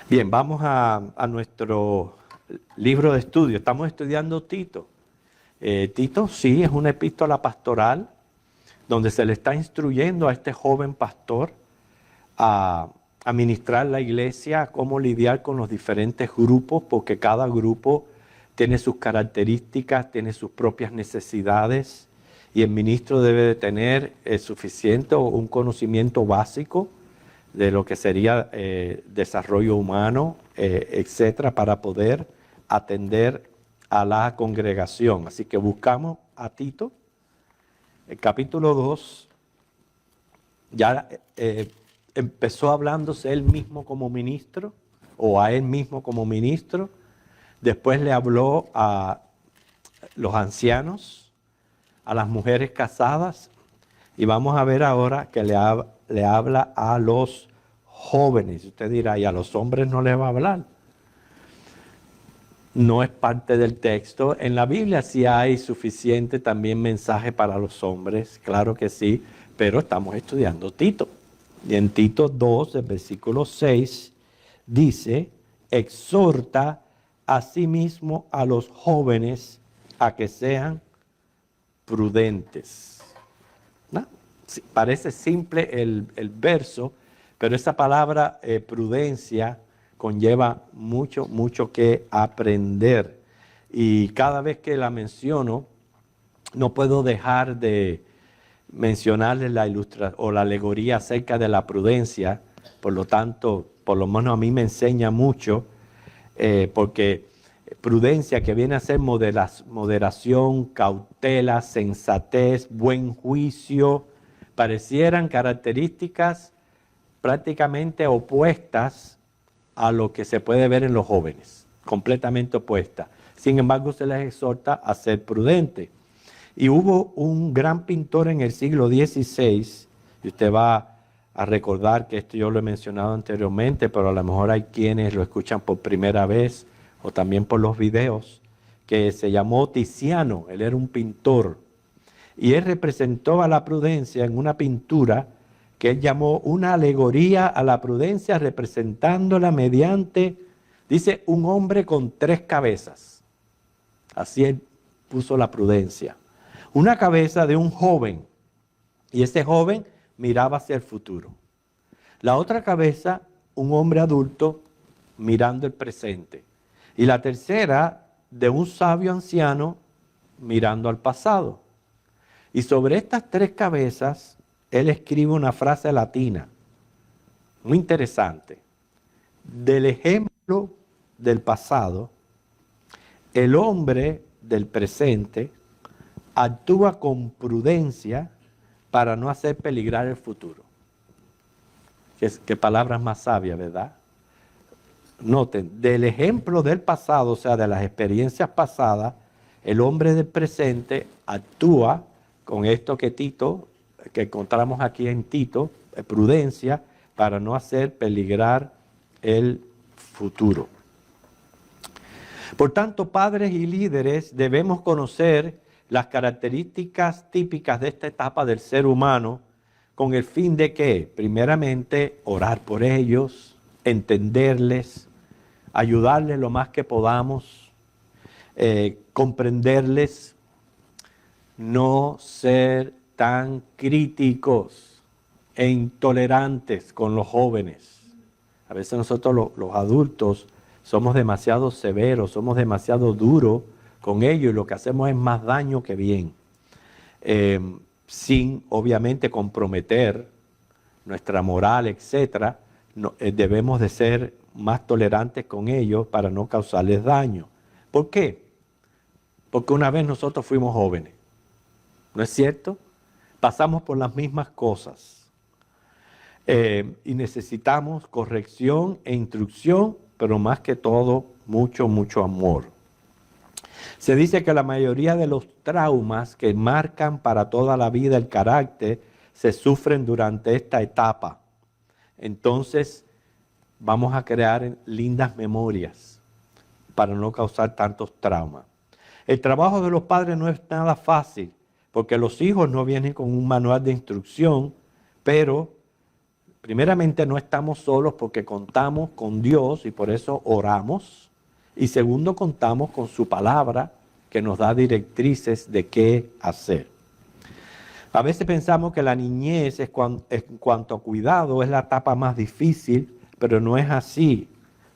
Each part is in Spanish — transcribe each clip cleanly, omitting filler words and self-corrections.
Bien, vamos a nuestro libro de estudio. Estamos estudiando Tito. Tito, sí, es una epístola pastoral donde se le está instruyendo a este joven pastor a administrar la iglesia, a cómo lidiar con los diferentes grupos, porque cada grupo tiene sus características, tiene sus propias necesidades, y el ministro debe de tener suficiente o un conocimiento básico de lo que sería desarrollo humano, etcétera, para poder atender a la congregación. Así que buscamos a Tito, el capítulo 2, ya empezó hablándose él mismo como ministro, o a él mismo como ministro. Después le habló a los ancianos, a las mujeres casadas, y vamos a ver ahora que le habla a los jóvenes. Usted dirá, ¿y a los hombres no les va a hablar? No es parte del texto. En la Biblia sí hay suficiente también mensaje para los hombres, claro que sí, pero estamos estudiando Tito. Y en Tito 2, el versículo 6, dice, exhorta asimismo a los jóvenes a que sean prudentes. ¿No? Sí, parece simple el verso, pero esa palabra prudencia conlleva mucho, mucho que aprender. Y cada vez que la menciono, no puedo dejar de mencionarles la ilustración o la alegoría acerca de la prudencia. Por lo tanto, por lo menos a mí me enseña mucho, porque prudencia, que viene a ser moderación, cautela, sensatez, buen juicio, parecieran características prácticamente opuestas a lo que se puede ver en los jóvenes, completamente opuestas. Sin embargo, se les exhorta a ser prudentes. Y hubo un gran pintor en el siglo XVI, y usted va a recordar que esto yo lo he mencionado anteriormente, pero a lo mejor hay quienes lo escuchan por primera vez o también por los videos, que se llamó Tiziano. Él era un pintor y él representó a la prudencia en una pintura que él llamó una alegoría a la prudencia, representándola mediante, dice, un hombre con 3 cabezas. Así él puso la prudencia. Una cabeza de un joven, y ese joven miraba hacia el futuro. La otra cabeza, un hombre adulto mirando el presente. Y la tercera, de un sabio anciano mirando al pasado. Y sobre estas 3 cabezas, él escribe una frase latina, muy interesante. Del ejemplo del pasado, el hombre del presente actúa con prudencia para no hacer peligrar el futuro. Qué palabras más sabias, ¿verdad? Noten, del ejemplo del pasado, o sea, de las experiencias pasadas, el hombre del presente actúa con esto que encontramos aquí en Tito, prudencia, para no hacer peligrar el futuro. Por tanto, padres y líderes debemos conocer las características típicas de esta etapa del ser humano, con el fin de que, primeramente, orar por ellos, entenderles, ayudarles lo más que podamos, comprenderles, no ser tan críticos e intolerantes con los jóvenes. A veces nosotros los adultos somos demasiado severos, somos demasiado duros con ellos y lo que hacemos es más daño que bien. Sin obviamente comprometer nuestra moral, etcétera, debemos de ser más tolerantes con ellos para no causarles daño. ¿Por qué? Porque una vez nosotros fuimos jóvenes, ¿no es cierto? Pasamos por las mismas cosas y necesitamos corrección e instrucción, pero más que todo, mucho, mucho amor. Se dice que la mayoría de los traumas que marcan para toda la vida el carácter se sufren durante esta etapa. Entonces, vamos a crear lindas memorias para no causar tantos traumas. El trabajo de los padres no es nada fácil, porque los hijos no vienen con un manual de instrucción, pero primeramente no estamos solos porque contamos con Dios y por eso oramos. Y segundo, contamos con su palabra que nos da directrices de qué hacer. A veces pensamos que la niñez en cuanto a cuidado es la etapa más difícil, pero no es así.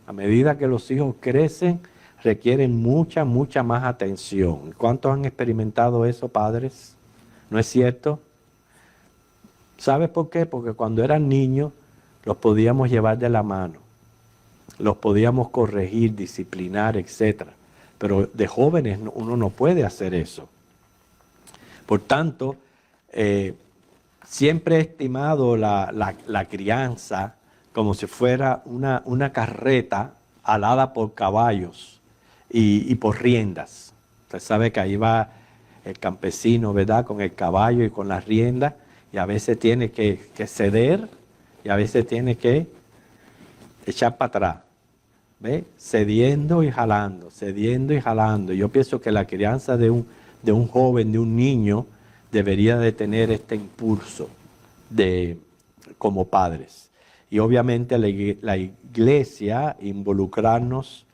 A medida que los hijos crecen, requieren mucha más atención. ¿Cuántos han experimentado eso, padres? ¿No es cierto? ¿Sabes por qué? Porque cuando eran niños los podíamos llevar de la mano, los podíamos corregir, disciplinar, etc. Pero de jóvenes uno no puede hacer eso. Por tanto, siempre he estimado la crianza como si fuera una carreta alada por caballos y por riendas. Usted sabe que ahí va el campesino, ¿verdad? Con el caballo y con las riendas, y a veces tiene que ceder y a veces tiene que echar para atrás. ¿Ve? Cediendo y jalando, cediendo y jalando. Yo pienso que la crianza de un joven, de un niño, debería de tener este impulso como padres. Y obviamente la iglesia involucrarnos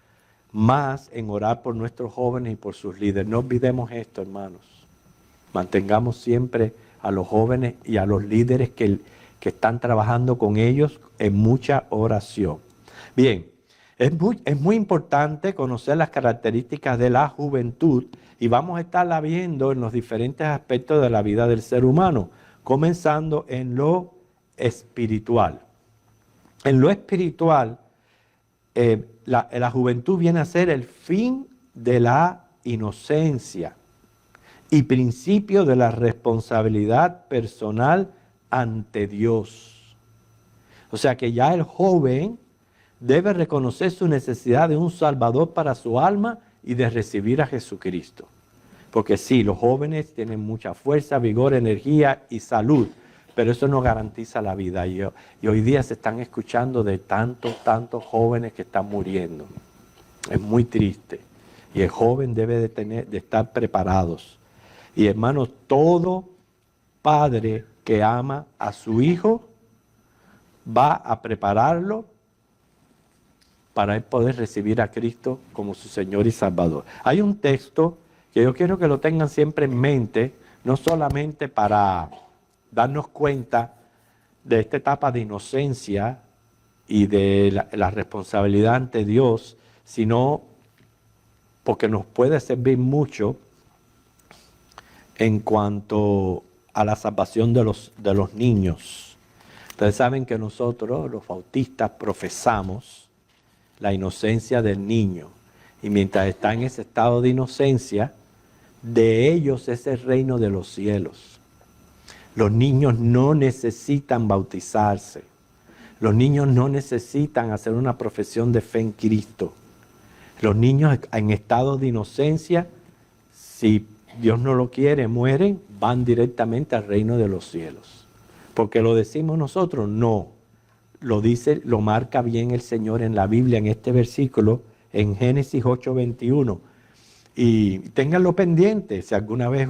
más en orar por nuestros jóvenes y por sus líderes. No olvidemos esto, hermanos. Mantengamos siempre a los jóvenes y a los líderes que están trabajando con ellos en mucha oración. Bien, es muy importante conocer las características de la juventud y vamos a estarla viendo en los diferentes aspectos de la vida del ser humano, comenzando en lo espiritual. En lo espiritual, la juventud viene a ser el fin de la inocencia y principio de la responsabilidad personal ante Dios. O sea que ya el joven debe reconocer su necesidad de un Salvador para su alma y de recibir a Jesucristo. Porque sí, los jóvenes tienen mucha fuerza, vigor, energía y salud, pero eso no garantiza la vida. Y hoy día se están escuchando de tantos jóvenes que están muriendo. Es muy triste. Y el joven debe de estar preparados. Y hermanos, todo padre que ama a su hijo va a prepararlo para él poder recibir a Cristo como su Señor y Salvador. Hay un texto que yo quiero que lo tengan siempre en mente, no solamente para darnos cuenta de esta etapa de inocencia y de la responsabilidad ante Dios, sino porque nos puede servir mucho en cuanto a la salvación de los niños. Ustedes saben que nosotros, los bautistas, profesamos la inocencia del niño. Y mientras está en ese estado de inocencia, de ellos es el reino de los cielos. Los niños no necesitan bautizarse. Los niños no necesitan hacer una profesión de fe en Cristo. Los niños en estado de inocencia, si Dios no lo quiere, mueren, van directamente al reino de los cielos. Porque lo decimos nosotros, no. Lo dice, lo marca bien el Señor en la Biblia, en este versículo, en Génesis 8:21. Y ténganlo pendiente, si alguna vez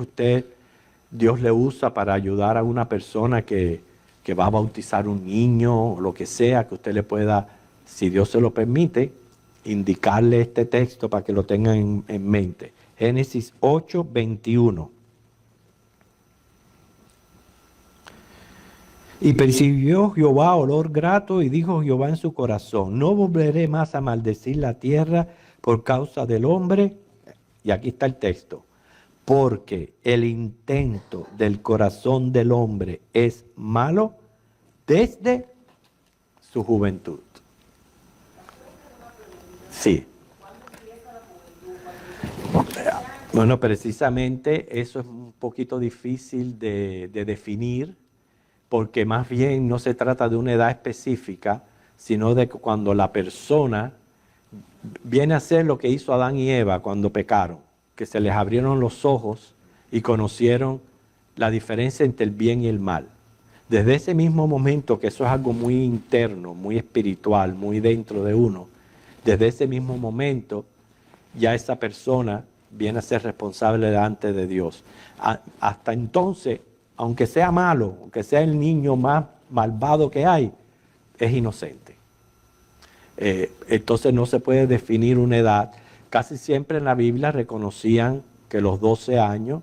Dios le usa para ayudar a una persona que va a bautizar un niño, o lo que sea, que usted le pueda, si Dios se lo permite, indicarle este texto para que lo tengan en mente. Génesis 8:21. Y percibió Jehová olor grato y dijo Jehová en su corazón, no volveré más a maldecir la tierra por causa del hombre. Y aquí está el texto. Porque el intento del corazón del hombre es malo desde su juventud. Sí. Bueno, precisamente eso es un poquito difícil de definir, porque más bien no se trata de una edad específica, sino de cuando la persona viene a hacer lo que hizo Adán y Eva cuando pecaron, que se les abrieron los ojos y conocieron la diferencia entre el bien y el mal. Desde ese mismo momento, que eso es algo muy interno, muy espiritual, muy dentro de uno, desde ese mismo momento ya esa persona viene a ser responsable delante de Dios. Hasta entonces, aunque sea malo, aunque sea el niño más malvado que hay, es inocente. Entonces no se puede definir una edad. Casi siempre en la Biblia reconocían que los 12 años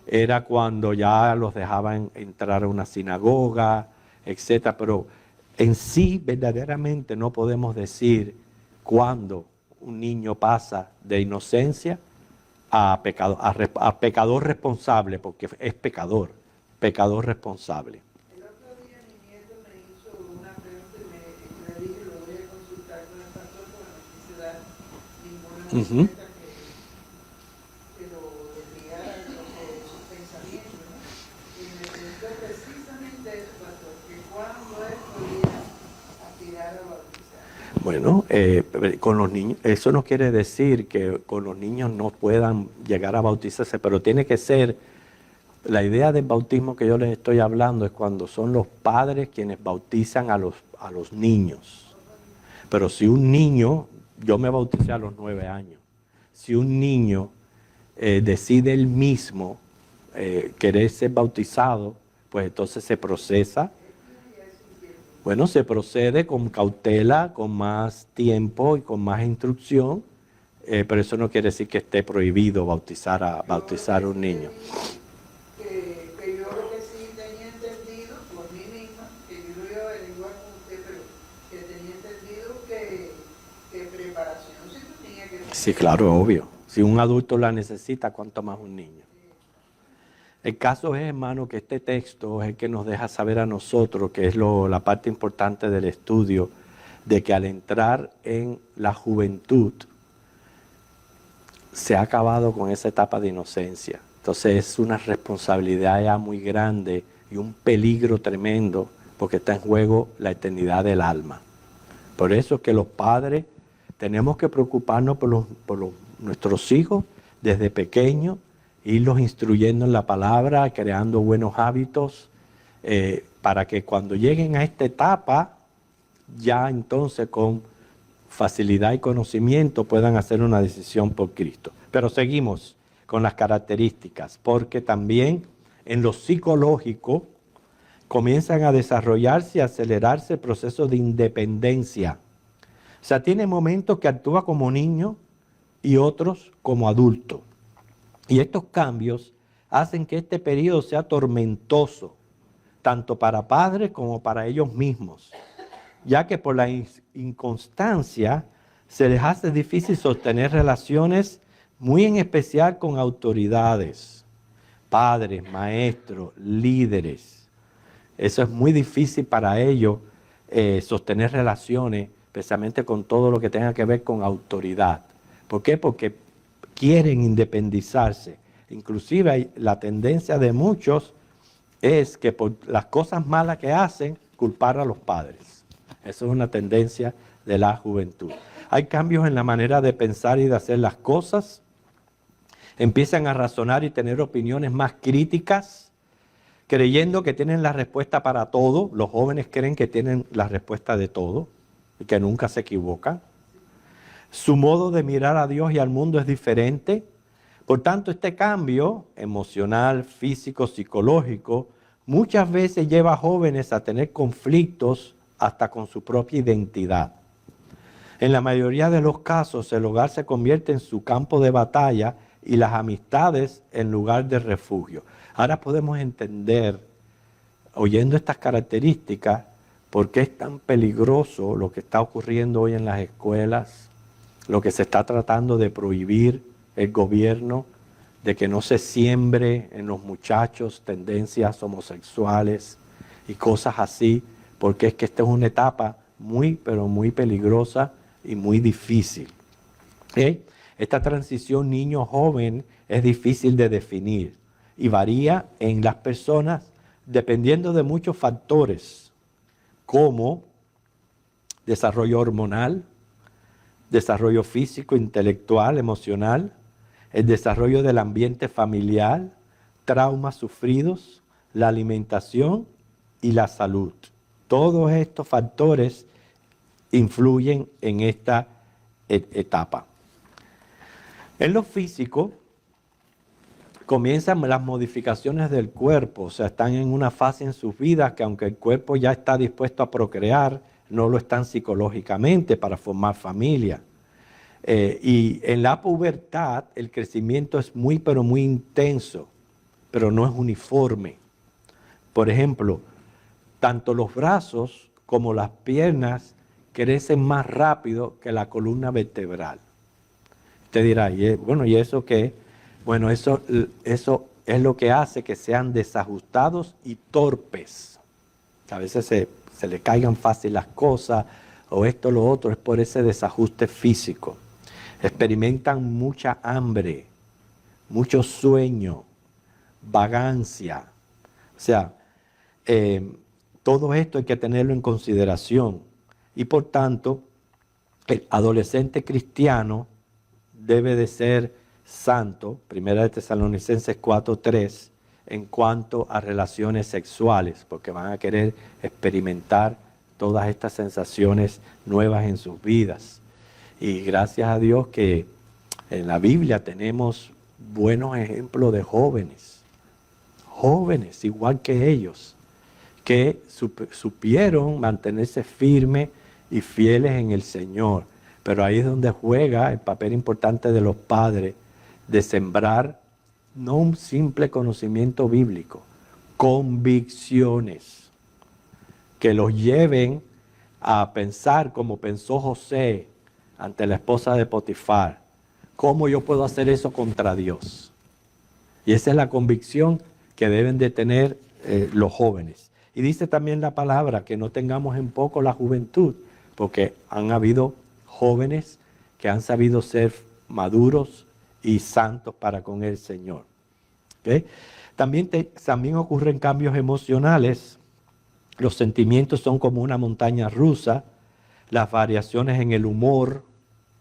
era cuando ya los dejaban entrar a una sinagoga, etcétera. Pero en sí, verdaderamente no podemos decir cuándo un niño pasa de inocencia a pecador responsable, porque es pecador responsable. El otro día mi nieto me hizo una pregunta y le dije, lo voy a consultar con el pastor porque no quise dar ninguna respuesta que lo desviara de sus pensamientos, ¿no? Y me preguntó precisamente eso, pastor, que cuándo él podía aspirar a bautizar. Bueno, con los niños, eso no quiere decir que con los niños no puedan llegar a bautizarse, pero tiene que ser, la idea del bautismo que yo les estoy hablando es cuando son los padres quienes bautizan a los niños. Pero si un niño, yo me bauticé a los 9 años, si un niño decide él mismo querer ser bautizado, pues entonces se procesa. Bueno, se procede con cautela, con más tiempo y con más instrucción, pero eso no quiere decir que esté prohibido bautizar a un niño. Que yo lo que sí tenía entendido por mí misma, que yo lo iba a averiguar con usted, pero que tenía entendido que preparación sí tenía que tener. Sí, claro, obvio. Si un adulto la necesita, ¿cuánto más un niño? El caso es, hermano, que este texto es el que nos deja saber a nosotros, que es la parte importante del estudio, de que al entrar en la juventud, se ha acabado con esa etapa de inocencia. Entonces es una responsabilidad ya muy grande y un peligro tremendo, porque está en juego la eternidad del alma. Por eso es que los padres tenemos que preocuparnos por nuestros hijos desde pequeños, irlos instruyendo en la palabra, creando buenos hábitos, para que cuando lleguen a esta etapa, ya entonces con facilidad y conocimiento puedan hacer una decisión por Cristo. Pero seguimos con las características, porque también en lo psicológico comienzan a desarrollarse y acelerarse procesos de independencia. O sea, tiene momentos que actúa como niño y otros como adulto. Y estos cambios hacen que este periodo sea tormentoso, tanto para padres como para ellos mismos, ya que por la inconstancia se les hace difícil sostener relaciones, muy en especial con autoridades, padres, maestros, líderes. Eso es muy difícil para ellos, sostener relaciones, especialmente con todo lo que tenga que ver con autoridad. ¿Por qué? Porque quieren independizarse. Inclusive la tendencia de muchos es que por las cosas malas que hacen, culpar a los padres. Eso es una tendencia de la juventud. Hay cambios en la manera de pensar y de hacer las cosas. Empiezan a razonar y tener opiniones más críticas, creyendo que tienen la respuesta para todo. Los jóvenes creen que tienen la respuesta de todo y que nunca se equivocan. Su modo de mirar a Dios y al mundo es diferente. Por tanto, este cambio emocional, físico, psicológico, muchas veces lleva a jóvenes a tener conflictos hasta con su propia identidad. En la mayoría de los casos, el hogar se convierte en su campo de batalla y las amistades en lugar de refugio. Ahora podemos entender, oyendo estas características, por qué es tan peligroso lo que está ocurriendo hoy en las escuelas, lo que se está tratando de prohibir el gobierno, de que no se siembre en los muchachos tendencias homosexuales y cosas así, porque es que esta es una etapa muy, pero muy peligrosa y muy difícil. Esta transición niño-joven es difícil de definir y varía en las personas dependiendo de muchos factores, como desarrollo hormonal, desarrollo físico, intelectual, emocional, el desarrollo del ambiente familiar, traumas sufridos, la alimentación y la salud. Todos estos factores influyen en esta etapa. En lo físico, comienzan las modificaciones del cuerpo, o sea, están en una fase en sus vidas que aunque el cuerpo ya está dispuesto a procrear, no lo están psicológicamente para formar familia. Y en la pubertad el crecimiento es muy, pero muy intenso, pero no es uniforme. Por ejemplo, tanto los brazos como las piernas crecen más rápido que la columna vertebral. Usted dirá, ¿y eso qué? Bueno, eso es lo que hace que sean desajustados y torpes. A veces se le caigan fácil las cosas o esto o lo otro, es por ese desajuste físico. Experimentan mucha hambre, mucho sueño, vagancia. O sea, todo esto hay que tenerlo en consideración. Y por tanto, el adolescente cristiano debe de ser santo, 1 Tesalonicenses 4:3, en cuanto a relaciones sexuales, porque van a querer experimentar todas estas sensaciones nuevas en sus vidas. Y gracias a Dios que en la Biblia tenemos buenos ejemplos de jóvenes igual que ellos, que supieron mantenerse firmes y fieles en el Señor. Pero ahí es donde juega el papel importante de los padres, de sembrar no un simple conocimiento bíblico, convicciones que los lleven a pensar como pensó José ante la esposa de Potifar. ¿Cómo yo puedo hacer eso contra Dios? Y esa es la convicción que deben de tener los jóvenes. Y dice también la palabra que no tengamos en poco la juventud, porque han habido jóvenes que han sabido ser maduros y santos para con el Señor. ¿Okay? También ocurren cambios emocionales. Los sentimientos son como una montaña rusa. Las variaciones en el humor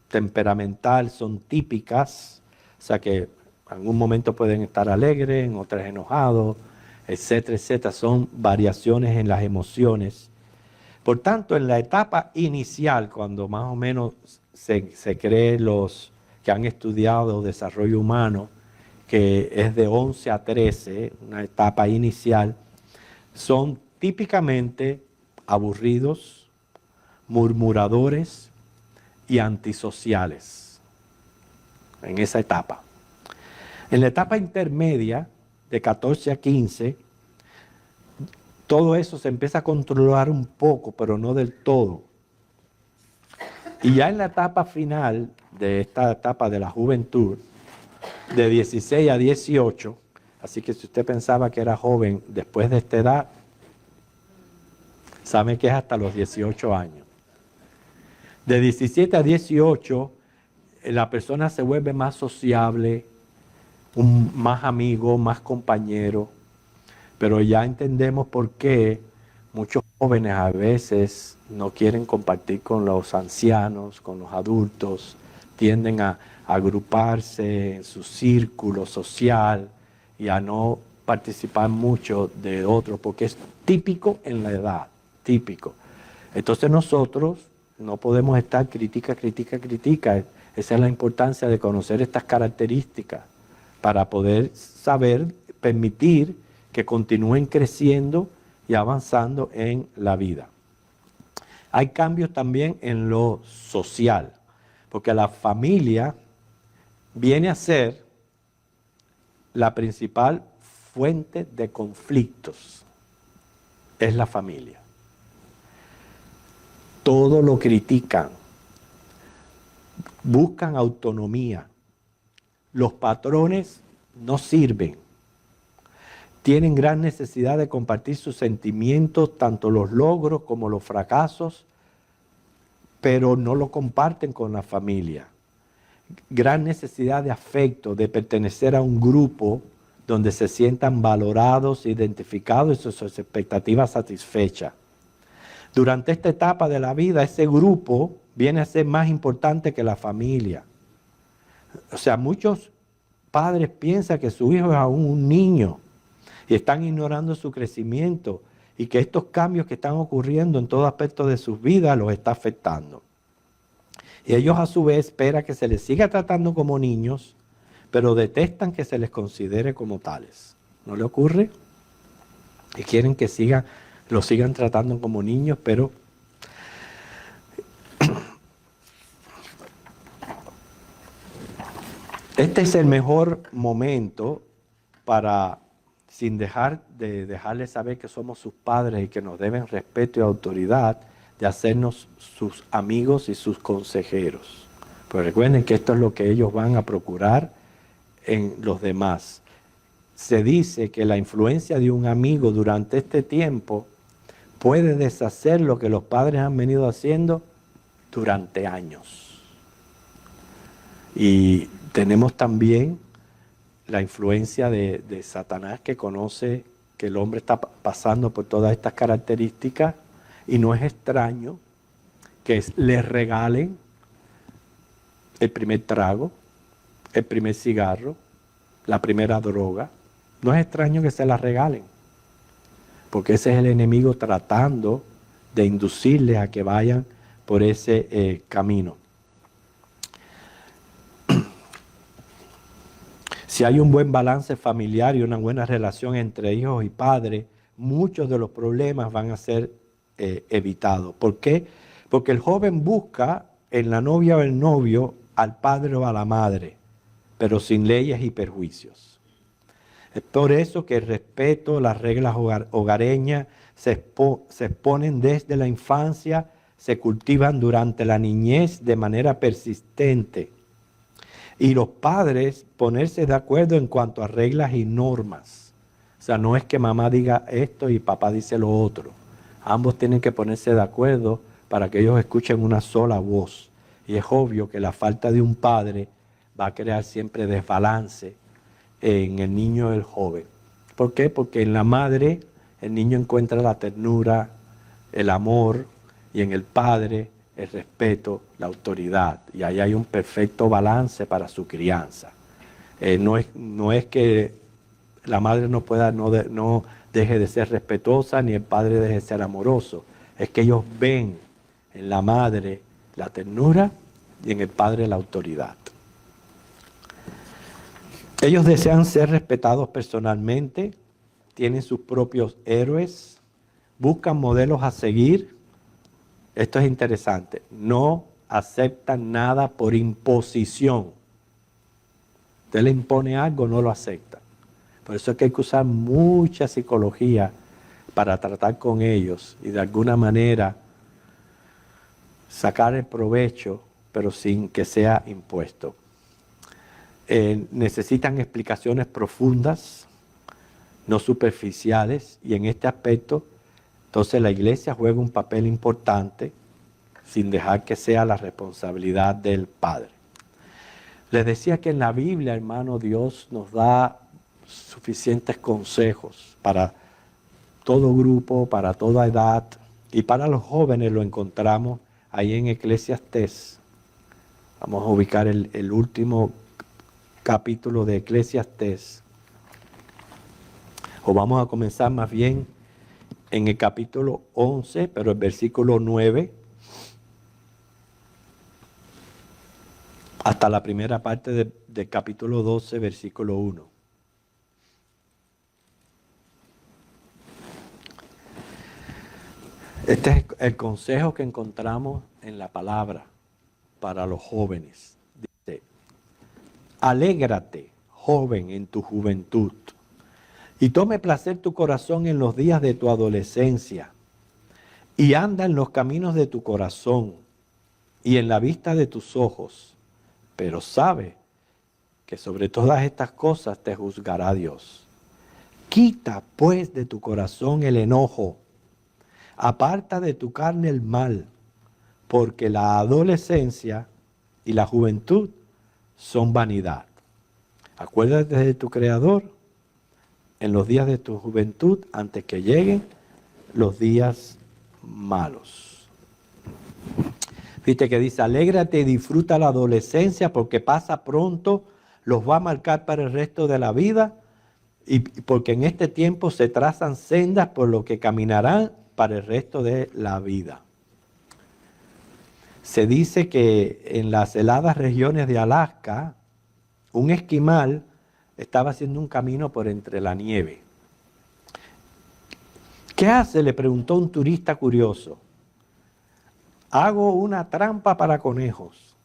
temperamental son típicas. O sea que en un momento pueden estar alegres, en otras enojados, etcétera, etcétera. Son variaciones en las emociones. Por tanto, en la etapa inicial, cuando más o menos se cree los que han estudiado desarrollo humano, que es de 11 a 13, una etapa inicial, son típicamente aburridos, murmuradores y antisociales en esa etapa. En la etapa intermedia, de 14 a 15, todo eso se empieza a controlar un poco, pero no del todo. Y ya en la etapa final de esta etapa de la juventud, de 16 a 18, así que si usted pensaba que era joven después de esta edad, sabe que es hasta los 18 años. De 17 a 18, la persona se vuelve más sociable, más amigo, más compañero, pero ya entendemos por qué muchos jóvenes a veces no quieren compartir con los ancianos, con los adultos, tienden a agruparse en su círculo social y a no participar mucho de otros, porque es típico en la edad, típico. Entonces nosotros no podemos estar critica. Esa es la importancia de conocer estas características para poder saber, permitir que continúen creciendo y avanzando en la vida. Hay cambios también en lo social, porque la familia viene a ser la principal fuente de conflictos. Es la familia. Todo lo critican, buscan autonomía. Los patrones no sirven. Tienen gran necesidad de compartir sus sentimientos, tanto los logros como los fracasos, pero no lo comparten con la familia. Gran necesidad de afecto, de pertenecer a un grupo donde se sientan valorados, identificados y sus expectativas satisfechas. Durante esta etapa de la vida, ese grupo viene a ser más importante que la familia. O sea, muchos padres piensan que su hijo es aún un niño y están ignorando su crecimiento y que estos cambios que están ocurriendo en todo aspecto de sus vidas los está afectando. Y ellos a su vez esperan que se les siga tratando como niños, pero detestan que se les considere como tales. ¿No le ocurre? Y quieren que los sigan tratando como niños, pero Este es el mejor momento para, sin dejar de dejarles saber que somos sus padres y que nos deben respeto y autoridad, de hacernos sus amigos y sus consejeros. Pues recuerden que esto es lo que ellos van a procurar en los demás. Se dice que la influencia de un amigo durante este tiempo puede deshacer lo que los padres han venido haciendo durante años. Y tenemos también la influencia de Satanás, que conoce que el hombre está pasando por todas estas características, y no es extraño que le regalen el primer trago, el primer cigarro, la primera droga. No es extraño que se la regalen, porque ese es el enemigo tratando de inducirles a que vayan por ese camino. Si hay un buen balance familiar y una buena relación entre hijos y padres, muchos de los problemas van a ser evitados. ¿Por qué? Porque el joven busca en la novia o el novio al padre o a la madre, pero sin leyes y perjuicios. Es por eso que el respeto, las reglas hogareñas se exponen desde la infancia, se cultivan durante la niñez de manera persistente. Y los padres ponerse de acuerdo en cuanto a reglas y normas. O sea, no es que mamá diga esto y papá dice lo otro. Ambos tienen que ponerse de acuerdo para que ellos escuchen una sola voz. Y es obvio que la falta de un padre va a crear siempre desbalance en el niño o el joven. ¿Por qué? Porque en la madre el niño encuentra la ternura, el amor, y en el padre el respeto, la autoridad. Y ahí hay un perfecto balance para su crianza. No es que la madre no deje de ser respetuosa, ni el padre deje de ser amoroso. Es que ellos ven en la madre la ternura y en el padre la autoridad. Ellos desean ser respetados personalmente, tienen sus propios héroes, buscan modelos a seguir. Esto es interesante, no aceptan nada por imposición. Usted le impone algo, no lo acepta. Por eso es que hay que usar mucha psicología para tratar con ellos y de alguna manera sacar el provecho, pero sin que sea impuesto. Necesitan explicaciones profundas, no superficiales, y en este aspecto, entonces la iglesia juega un papel importante sin dejar que sea la responsabilidad del padre. Les decía que en la Biblia, hermano, Dios nos da suficientes consejos para todo grupo, para toda edad, y para los jóvenes lo encontramos ahí en Eclesiastés. Vamos a ubicar el último capítulo de Eclesiastés, o vamos a comenzar más bien en el capítulo 11, pero el versículo 9, hasta la primera parte del capítulo 12, versículo 1. Este es el consejo que encontramos en la palabra para los jóvenes. Dice: alégrate, joven, en tu juventud, y tome placer tu corazón en los días de tu adolescencia, y anda en los caminos de tu corazón y en la vista de tus ojos, pero sabe que sobre todas estas cosas te juzgará Dios. Quita pues de tu corazón el enojo, aparta de tu carne el mal, porque la adolescencia y la juventud son vanidad. Acuérdate de tu Creador en los días de tu juventud, antes que lleguen los días malos. Fíjate que dice: alégrate y disfruta la adolescencia, porque pasa pronto, los va a marcar para el resto de la vida, y porque en este tiempo se trazan sendas por lo que caminarán para el resto de la vida. Se dice que en las heladas regiones de Alaska, un esquimal estaba haciendo un camino por entre la nieve. ¿Qué hace?, le preguntó un turista curioso. Hago una trampa para conejos.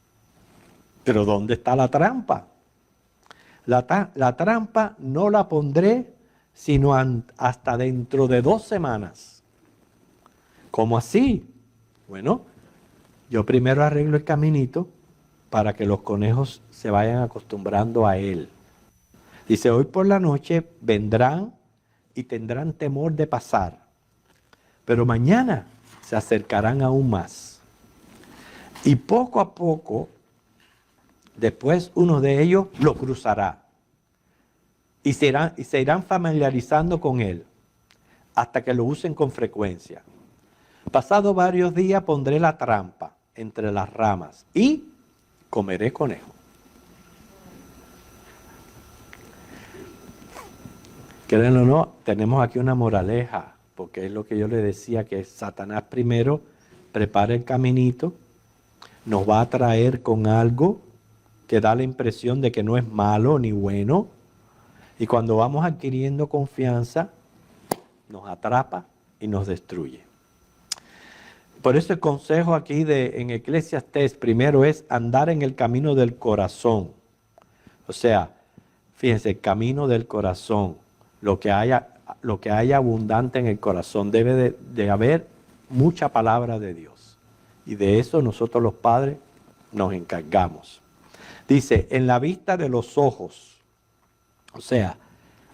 ¿Pero dónde está la trampa? La trampa no la pondré sino hasta dentro de 2 semanas. ¿Cómo así? Bueno, yo primero arreglo el caminito para que los conejos se vayan acostumbrando a él. Dice, hoy por la noche vendrán y tendrán temor de pasar, pero mañana se acercarán aún más. Y poco a poco, después uno de ellos lo cruzará y se irán familiarizando con él hasta que lo usen con frecuencia. Pasado varios días pondré la trampa entre las ramas y comeré conejo. Créanlo o no, tenemos aquí una moraleja, porque es lo que yo le decía, que Satanás primero prepara el caminito, nos va a traer con algo que da la impresión de que no es malo ni bueno, y cuando vamos adquiriendo confianza, nos atrapa y nos destruye. Por eso el consejo aquí en Eclesiastés primero es andar en el camino del corazón. O sea, fíjense, el camino del corazón. Lo que haya abundante en el corazón, debe de haber mucha palabra de Dios. Y de eso nosotros los padres nos encargamos. Dice, en la vista de los ojos, o sea,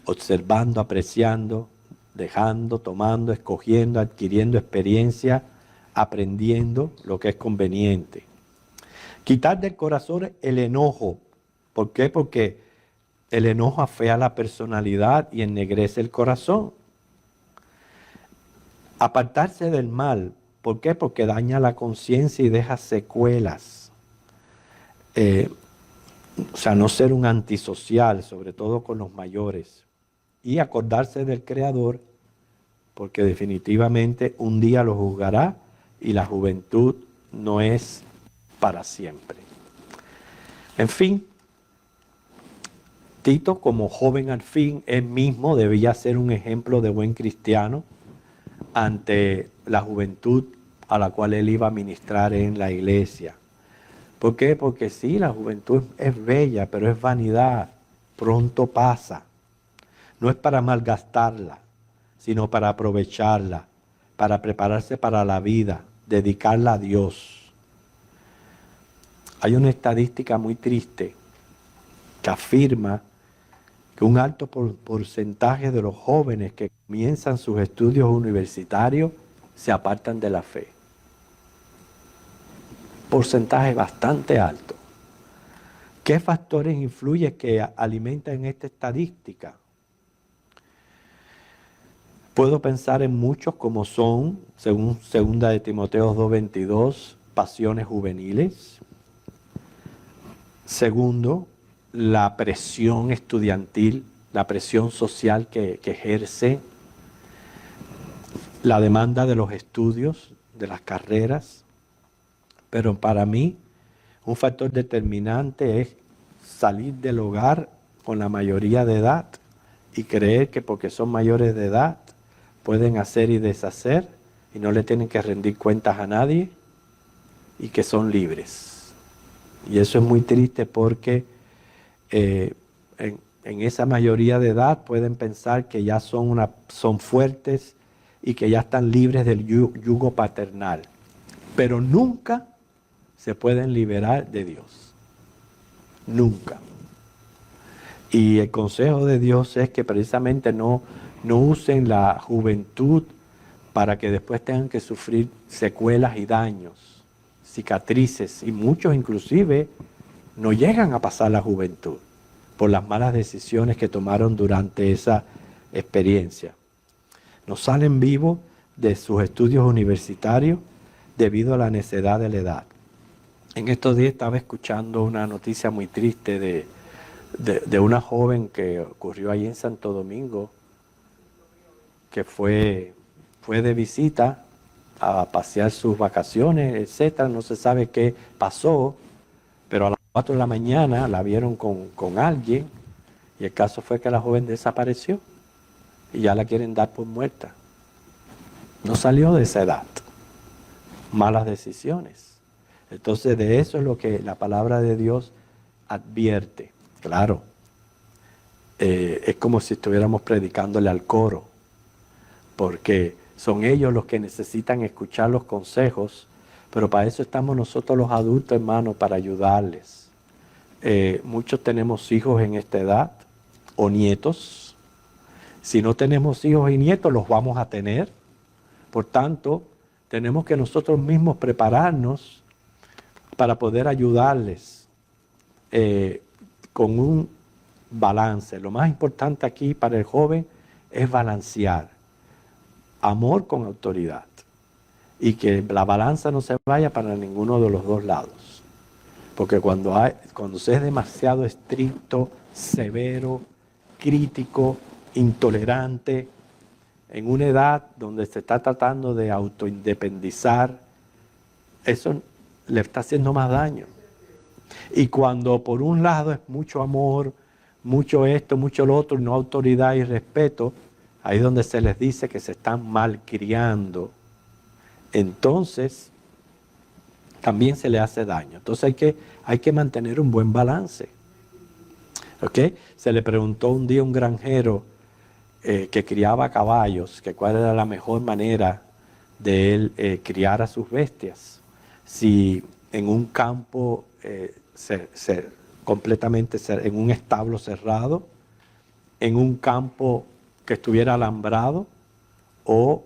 observando, apreciando, dejando, tomando, escogiendo, adquiriendo experiencia, aprendiendo lo que es conveniente. Quitar del corazón el enojo. ¿Por qué? Porque el enojo afea la personalidad y ennegrece el corazón. Apartarse del mal. ¿Por qué? Porque daña la conciencia y deja secuelas. O sea, no ser un antisocial, sobre todo con los mayores. Y acordarse del Creador, porque definitivamente un día lo juzgará y la juventud no es para siempre. En fin, Tito, como joven al fin, él mismo debía ser un ejemplo de buen cristiano ante la juventud a la cual él iba a ministrar en la iglesia. ¿Por qué? Porque sí, la juventud es bella, pero es vanidad, pronto pasa. No es para malgastarla, sino para aprovecharla, para prepararse para la vida, dedicarla a Dios. Hay una estadística muy triste que afirma que un alto porcentaje de los jóvenes que comienzan sus estudios universitarios se apartan de la fe. Porcentaje bastante alto. ¿Qué factores influyen que alimentan esta estadística? Puedo pensar en muchos como son, según 2 de Timoteo 2:22, pasiones juveniles. Segundo, la presión estudiantil, la presión social que ejerce, la demanda de los estudios, de las carreras. Pero para mí, un factor determinante es salir del hogar con la mayoría de edad y creer que porque son mayores de edad pueden hacer y deshacer y no le tienen que rendir cuentas a nadie y que son libres. Y eso es muy triste porque en esa mayoría de edad pueden pensar que ya son fuertes y que ya están libres del yugo paternal. Pero nunca se pueden liberar de Dios. Nunca. Y el consejo de Dios es que precisamente no usen la juventud para que después tengan que sufrir secuelas y daños, cicatrices, y muchos inclusive no llegan a pasar la juventud por las malas decisiones que tomaron durante esa experiencia. No salen vivos de sus estudios universitarios debido a la necedad de la edad. En estos días estaba escuchando una noticia muy triste de una joven que ocurrió allí en Santo Domingo, que fue de visita a pasear sus vacaciones, etcétera. No se sabe qué pasó, pero a las 4 de la mañana la vieron con alguien y el caso fue que la joven desapareció y ya la quieren dar por muerta. No salió de esa edad. Malas decisiones. Entonces de eso es lo que la palabra de Dios advierte. Claro, es como si estuviéramos predicándole al coro, porque son ellos los que necesitan escuchar los consejos, pero para eso estamos nosotros los adultos, hermanos, para ayudarles. Muchos tenemos hijos en esta edad, o nietos. Si no tenemos hijos y nietos, los vamos a tener. Por tanto, tenemos que nosotros mismos prepararnos para poder ayudarles con un balance. Lo más importante aquí para el joven es balancear amor con autoridad y que la balanza no se vaya para ninguno de los dos lados, porque cuando se es demasiado estricto, severo, crítico, intolerante, en una edad donde se está tratando de autoindependizar, eso le está haciendo más daño. Y cuando por un lado es mucho amor, mucho esto, mucho lo otro, y no autoridad y respeto, ahí es donde se les dice que se están malcriando. Entonces, también se le hace daño. Entonces hay que mantener un buen balance. ¿Ok? Se le preguntó un día a un granjero que criaba caballos, que cuál era la mejor manera de él criar a sus bestias. Si en un campo completamente en un establo cerrado, en un campo que estuviera alambrado o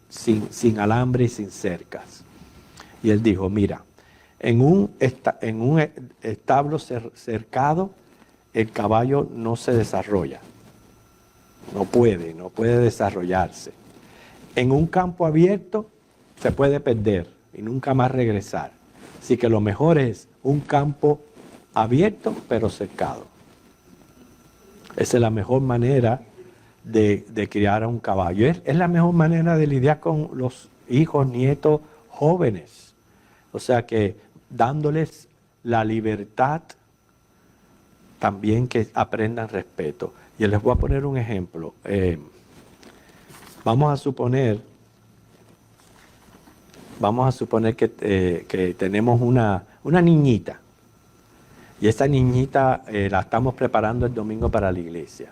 sin alambre y sin cercas. Y él dijo, mira, en un establo cercado, el caballo no se desarrolla. No puede desarrollarse. En un campo abierto se puede perder y nunca más regresar. Así que lo mejor es un campo abierto pero cercado. Esa es la mejor manera de criar a un caballo. Es la mejor manera de lidiar con los hijos, nietos, jóvenes. O sea que dándoles la libertad, también que aprendan respeto. Y les voy a poner un ejemplo. Vamos a suponer que tenemos una niñita. Y esa niñita la estamos preparando el domingo para la iglesia.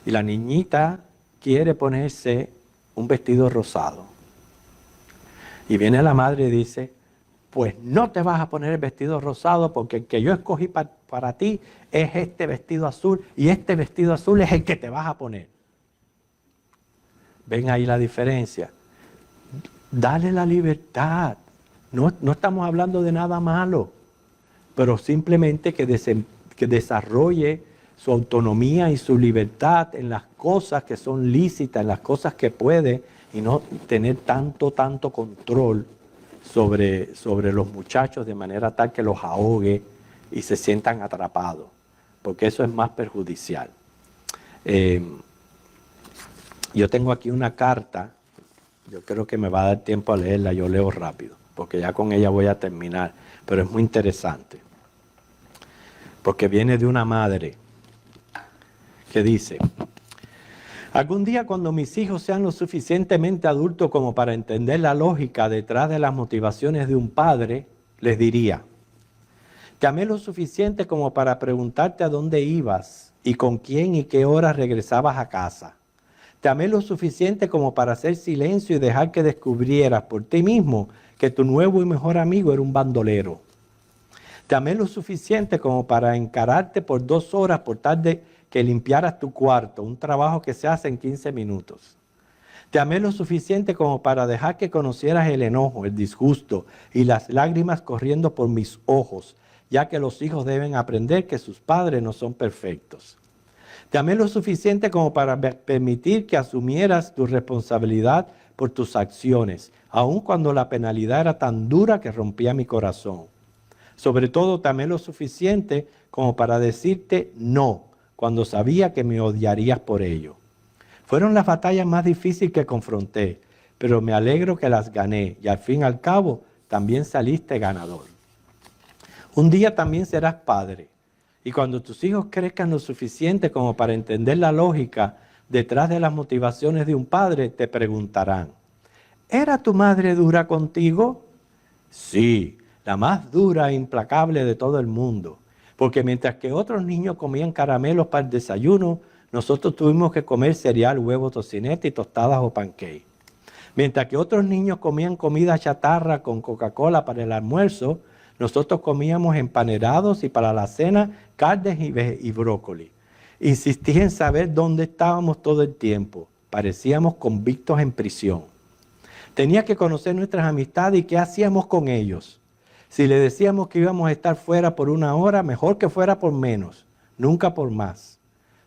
Y la niñita quiere ponerse un vestido rosado. Y viene la madre y dice, pues no te vas a poner el vestido rosado porque el que yo escogí para ti es este vestido azul y este vestido azul es el que te vas a poner. ¿Ven ahí la diferencia? Dale la libertad. No estamos hablando de nada malo, pero simplemente que desarrolle su autonomía y su libertad en las cosas que son lícitas, en las cosas que puede, y no tener tanto control sobre los muchachos de manera tal que los ahogue y se sientan atrapados, porque eso es más perjudicial. Yo tengo aquí una carta, yo creo que me va a dar tiempo a leerla, yo leo rápido, porque ya con ella voy a terminar, pero es muy interesante, porque viene de una madre que dice, algún día cuando mis hijos sean lo suficientemente adultos como para entender la lógica detrás de las motivaciones de un padre, les diría, te amé lo suficiente como para preguntarte a dónde ibas y con quién y qué hora regresabas a casa. Te amé lo suficiente como para hacer silencio y dejar que descubrieras por ti mismo que tu nuevo y mejor amigo era un bandolero. Te amé lo suficiente como para encararte por 2 horas por tarde que limpiaras tu cuarto, un trabajo que se hace en 15 minutos. Te amé lo suficiente como para dejar que conocieras el enojo, el disgusto y las lágrimas corriendo por mis ojos, ya que los hijos deben aprender que sus padres no son perfectos. Te amé lo suficiente como para permitir que asumieras tu responsabilidad por tus acciones, aun cuando la penalidad era tan dura que rompía mi corazón. Sobre todo, te amé lo suficiente como para decirte no, cuando sabía que me odiarías por ello. Fueron las batallas más difíciles que confronté, pero me alegro que las gané y al fin y al cabo también saliste ganador. Un día también serás padre y cuando tus hijos crezcan lo suficiente como para entender la lógica detrás de las motivaciones de un padre, te preguntarán, ¿era tu madre dura contigo? Sí, la más dura e implacable de todo el mundo. Porque mientras que otros niños comían caramelos para el desayuno, nosotros tuvimos que comer cereal, huevo, tocineta y tostadas o pancake. Mientras que otros niños comían comida chatarra con Coca-Cola para el almuerzo, nosotros comíamos empanerados y para la cena carnes y brócoli. Insistí en saber dónde estábamos todo el tiempo. Parecíamos convictos en prisión. Tenía que conocer nuestras amistades y qué hacíamos con ellos. Si le decíamos que íbamos a estar fuera por 1 hora, mejor que fuera por menos, nunca por más.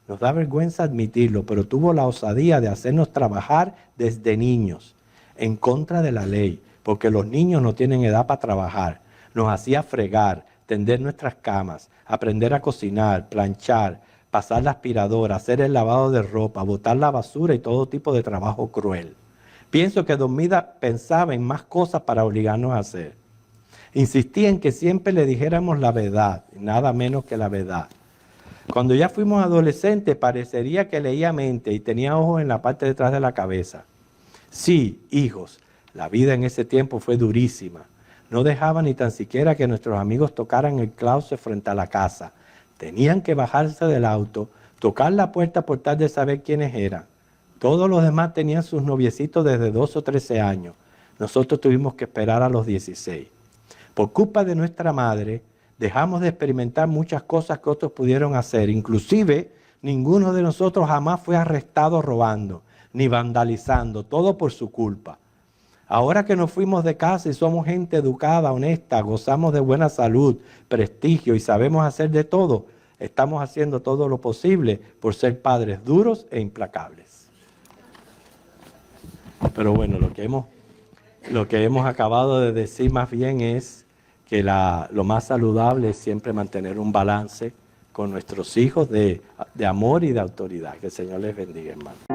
Nos da vergüenza admitirlo, pero tuvo la osadía de hacernos trabajar desde niños, en contra de la ley, porque los niños no tienen edad para trabajar. Nos hacía fregar, tender nuestras camas, aprender a cocinar, planchar, pasar la aspiradora, hacer el lavado de ropa, botar la basura y todo tipo de trabajo cruel. Pienso que Don Mida pensaba en más cosas para obligarnos a hacer. Insistía en que siempre le dijéramos la verdad, nada menos que la verdad. Cuando ya fuimos adolescentes parecería que leía mente y tenía ojos en la parte de atrás de la cabeza. Sí, hijos, la vida en ese tiempo fue durísima. No dejaba ni tan siquiera que nuestros amigos tocaran el claustro frente a la casa. Tenían que bajarse del auto, tocar la puerta por tal de saber quiénes eran. Todos los demás tenían sus noviecitos desde 12 o 13 años. Nosotros tuvimos que esperar a los 16. Por culpa de nuestra madre, dejamos de experimentar muchas cosas que otros pudieron hacer. Inclusive, ninguno de nosotros jamás fue arrestado robando, ni vandalizando, todo por su culpa. Ahora que nos fuimos de casa y somos gente educada, honesta, gozamos de buena salud, prestigio y sabemos hacer de todo, estamos haciendo todo lo posible por ser padres duros e implacables. Pero bueno, lo que hemos acabado de decir más bien es que lo más saludable es siempre mantener un balance con nuestros hijos de amor y de autoridad. Que el Señor les bendiga, hermano.